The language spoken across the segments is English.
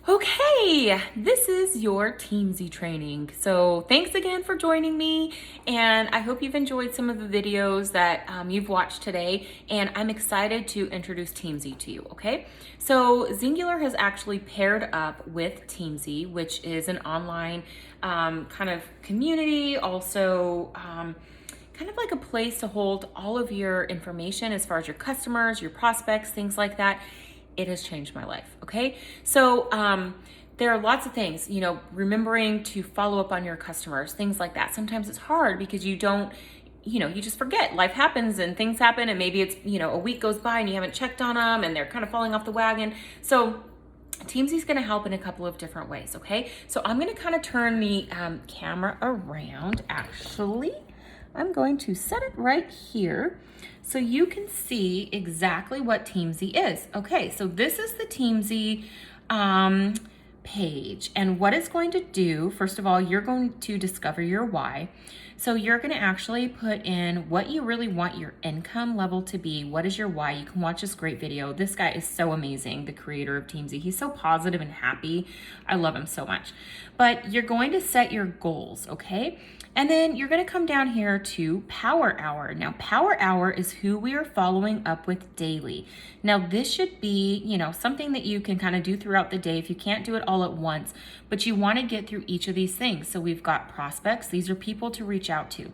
Okay, this is your Teamzy training. So thanks again for joining me, and I hope you've enjoyed some of the videos that you've watched today, and I'm excited to introduce Teamzy to you, okay? So Zingular has actually paired up with Teamzy, which is an online kind of community, also kind of like a place to hold all of your information as far as your customers, your prospects, things like that. It has changed my life, okay? So there are lots of things, remembering to follow up on your customers, things like that. Sometimes it's hard because you don't, you just forget. Life happens and things happen, and maybe it's, a week goes by and you haven't checked on them and they're kind of falling off the wagon. So Teamzy's gonna help in a couple of different ways, okay? So I'm gonna kind of turn the camera around, actually. I'm going to set it right here so you can see exactly what Teamzy is. Okay, so this is the Teamzy page, and what it's going to do, first of all, you're going to discover your why. So you're going to actually put in what you really want your income level to be. What is your why? You can watch this great video. This guy is so amazing, the creator of Teamzy. He's so positive and happy. I love him so much. But you're going to set your goals, okay? And then you're going to come down here to Power Hour. Now, Power Hour is who we are following up with daily. Now, this should be, something that you can kind of do throughout the day if you can't do it all at once, but you want to get through each of these things. So we've got prospects. These are people to reach out to.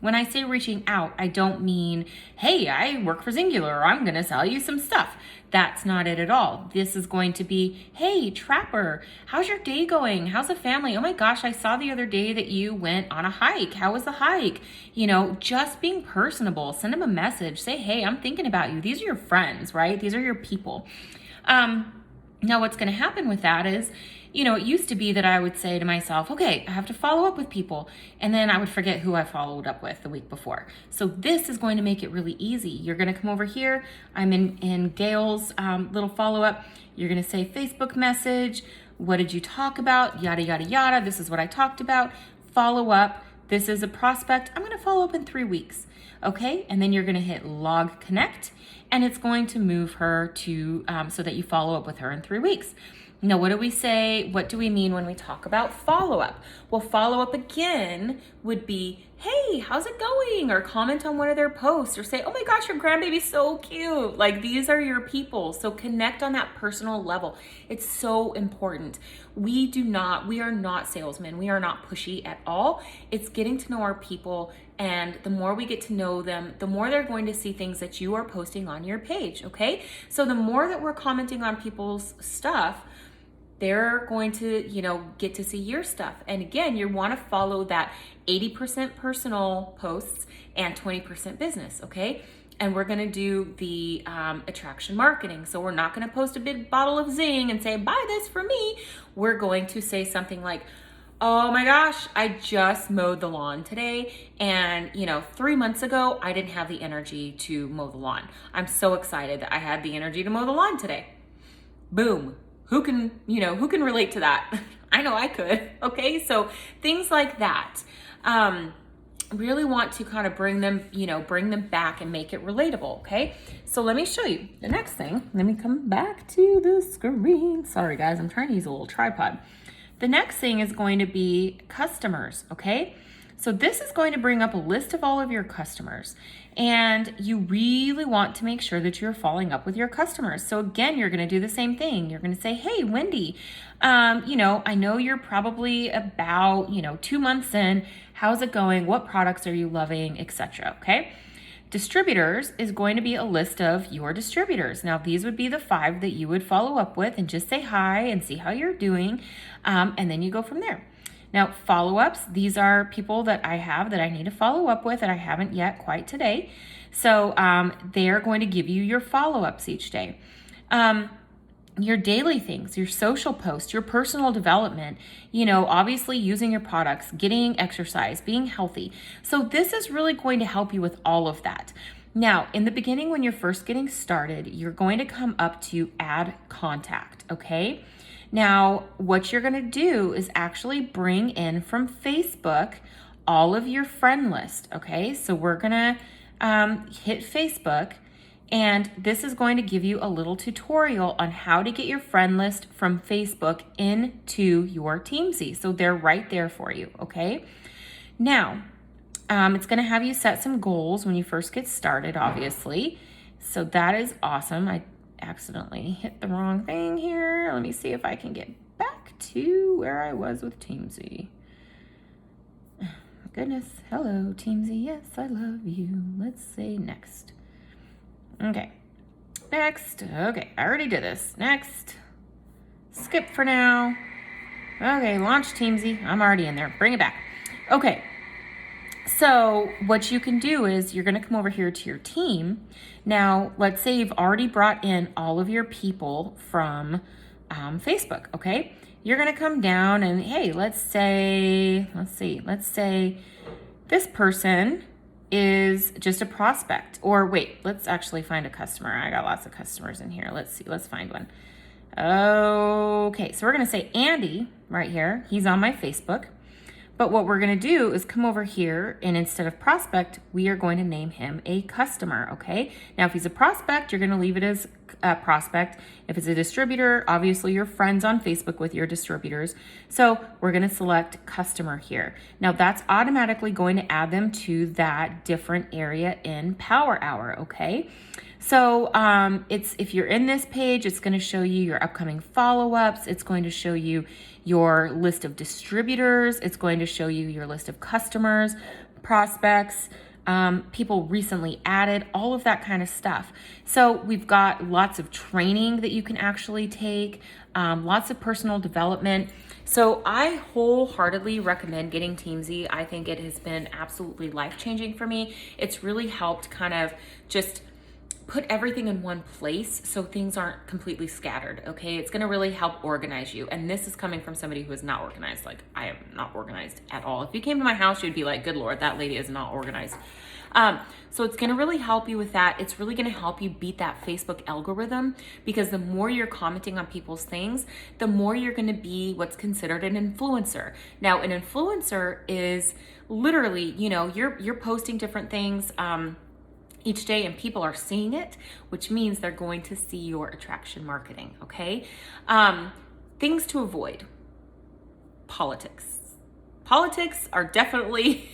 When I say reaching out, I don't mean, hey, I work for Zingular, or I'm going to sell you some stuff. That's not it at all. This is going to be, hey, Trapper, how's your day going? How's the family? Oh my gosh, I saw the other day that you went on a hike. How was the hike? Just being personable. Send them a message. Say, hey, I'm thinking about you. These are your friends, right? These are your people. Now, what's going to happen with that is, it used to be that I would say to myself, okay, I have to follow up with people. And then I would forget who I followed up with the week before. So this is going to make it really easy. You're going to come over here. I'm in Gail's little follow-up. You're going to say Facebook message. What did you talk about? Yada, yada, yada. This is what I talked about. Follow up. This is a prospect. I'm going to follow up in 3 weeks. Okay. And then you're going to hit log connect, and it's going to move her to so that you follow up with her in 3 weeks. Now, what do we say? What do we mean when we talk about follow-up? Well, follow-up again would be, hey, how's it going? Or comment on one of their posts, or say, oh my gosh, your grandbaby's so cute. Like, these are your people. So connect on that personal level. It's so important. We are not salesmen. We are not pushy at all. It's getting to know our people. And the more we get to know them, the more they're going to see things that you are posting on your page, okay? So the more that we're commenting on people's stuff, they're going to, get to see your stuff. And again, you want to follow that 80% personal posts and 20% business, okay? And we're going to do the attraction marketing. So we're not going to post a big bottle of Zing and say, buy this for me. We're going to say something like, oh my gosh, I just mowed the lawn today. And, 3 months ago, I didn't have the energy to mow the lawn. I'm so excited that I had the energy to mow the lawn today. Boom. Who can relate to that? I know I could. Okay. So things like that. Really want to kind of bring them back and make it relatable. Okay. So let me show you the next thing. Let me come back to the screen. Sorry guys, I'm trying to use a little tripod. The next thing is going to be customers. Okay. So this is going to bring up a list of all of your customers, and you really want to make sure that you're following up with your customers. So again, you're going to do the same thing. You're going to say, hey, Wendy, I know you're probably about, 2 months in. How's it going? What products are you loving, etc. Okay. Distributors is going to be a list of your distributors. Now, these would be the 5 that you would follow up with and just say hi and see how you're doing. And then you go from there. Now, follow-ups, these are people that I have that I need to follow up with that I haven't yet quite today. So they're going to give you your follow-ups each day. Your daily things, your social posts, your personal development, obviously using your products, getting exercise, being healthy. So this is really going to help you with all of that. Now, in the beginning, when you're first getting started, you're going to come up to add contact, okay? Now, what you're going to do is actually bring in from Facebook all of your friend list, okay? So we're going to hit Facebook, And this is going to give you a little tutorial on how to get your friend list from Facebook into your Teamzy. So they're right there for you, okay? Now, it's gonna have you set some goals when you first get started, obviously. So that is awesome. I accidentally hit the wrong thing here. Let me see if I can get back to where I was with Teamzy. Goodness, hello Teamzy, yes, I love you. Let's say next. Okay, next. Okay, I already did this. Next. Skip for now. Okay, launch Teamzy. I'm already in there. Bring it back. Okay, so what you can do is you're gonna come over here to your team. Now, let's say you've already brought in all of your people from Facebook, okay? You're gonna come down and, hey, let's say this person is just a prospect. Or wait, let's actually find a customer. I got lots of customers in here. Let's see, let's find one. Okay, so we're gonna say Andy right here. He's on my Facebook. But what we're gonna do is come over here, and instead of prospect, we are going to name him a customer, okay? Now, if he's a prospect, you're gonna leave it as a prospect. If it's a distributor, obviously you're friends on Facebook with your distributors. So we're gonna select customer here. Now that's automatically going to add them to that different area in Power Hour, okay? So if you're in this page, it's going to show you your upcoming follow-ups. It's going to show you your list of distributors. It's going to show you your list of customers, prospects, people recently added, all of that kind of stuff. So we've got lots of training that you can actually take, lots of personal development. So I wholeheartedly recommend getting Teamzy. I think it has been absolutely life-changing for me. It's really helped kind of just put everything in one place so things aren't completely scattered, okay? It's gonna really help organize you. And this is coming from somebody who is not organized. Like, I am not organized at all. If you came to my house, you'd be like, good Lord, that lady is not organized. So it's gonna really help you with that. It's really gonna help you beat that Facebook algorithm, because the more you're commenting on people's things, the more you're gonna be what's considered an influencer. Now, an influencer is literally, you know, you're posting different things, each day, and people are seeing it, which means they're going to see your attraction marketing, okay? Things to avoid. Politics. Politics are definitely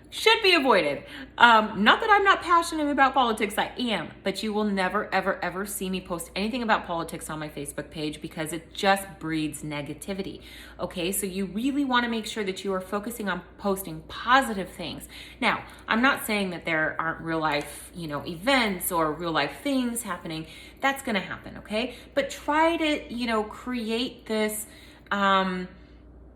should be avoided. Not that I'm not passionate about politics, I am, but you will never, ever, ever see me post anything about politics on my Facebook page, because it just breeds negativity, okay? So you really wanna make sure that you are focusing on posting positive things. Now, I'm not saying that there aren't real life, you know, events or real life things happening. That's gonna happen, okay? But try to, you know, create this,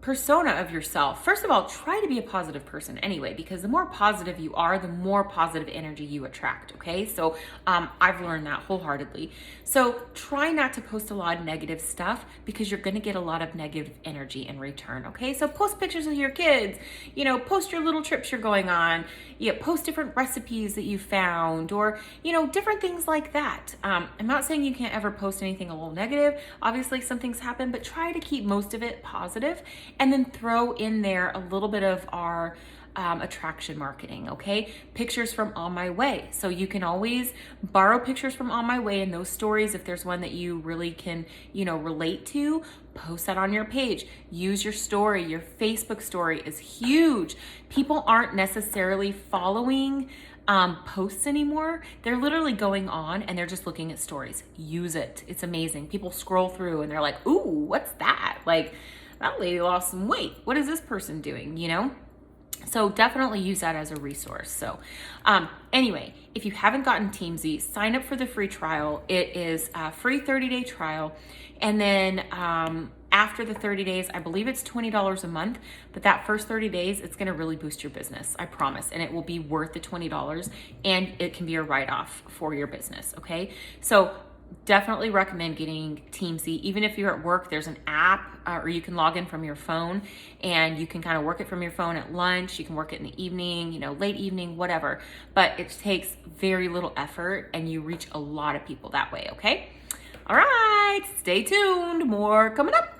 persona of yourself. First of all, try to be a positive person anyway, because the more positive you are, the more positive energy you attract, okay? So I've learned that wholeheartedly. So try not to post a lot of negative stuff, because you're gonna get a lot of negative energy in return, okay? So post pictures of your kids, you know, post your little trips you're going on, you know, post different recipes that you found, or, you know, different things like that. I'm not saying you can't ever post anything a little negative. Obviously some things happen, but try to keep most of it positive. And then throw in there a little bit of our attraction marketing, okay? Pictures from On My Way. So you can always borrow pictures from On My Way in those stories. If there's one that you really can, you know, relate to, post that on your page. Use your story. Your Facebook story is huge. People aren't necessarily following posts anymore. They're literally going on and they're just looking at stories. Use it. It's amazing. People scroll through and they're like, ooh, what's that? Like, that lady lost some weight. What is this person doing, you know? So definitely use that as a resource. So anyway, if you haven't gotten Teamzy, sign up for the free trial. It is a free 30-day trial. And then after the 30 days, I believe it's $20 a month, but that first 30 days, it's gonna really boost your business, I promise. And it will be worth the $20, and it can be a write-off for your business, okay? So definitely recommend getting Teamzy. Even if you're at work, there's an app, or you can log in from your phone, and you can kind of work it from your phone at lunch. You can work it in the evening, you know, late evening, whatever. But it takes very little effort, and you reach a lot of people that way, okay? All right, stay tuned. More coming up.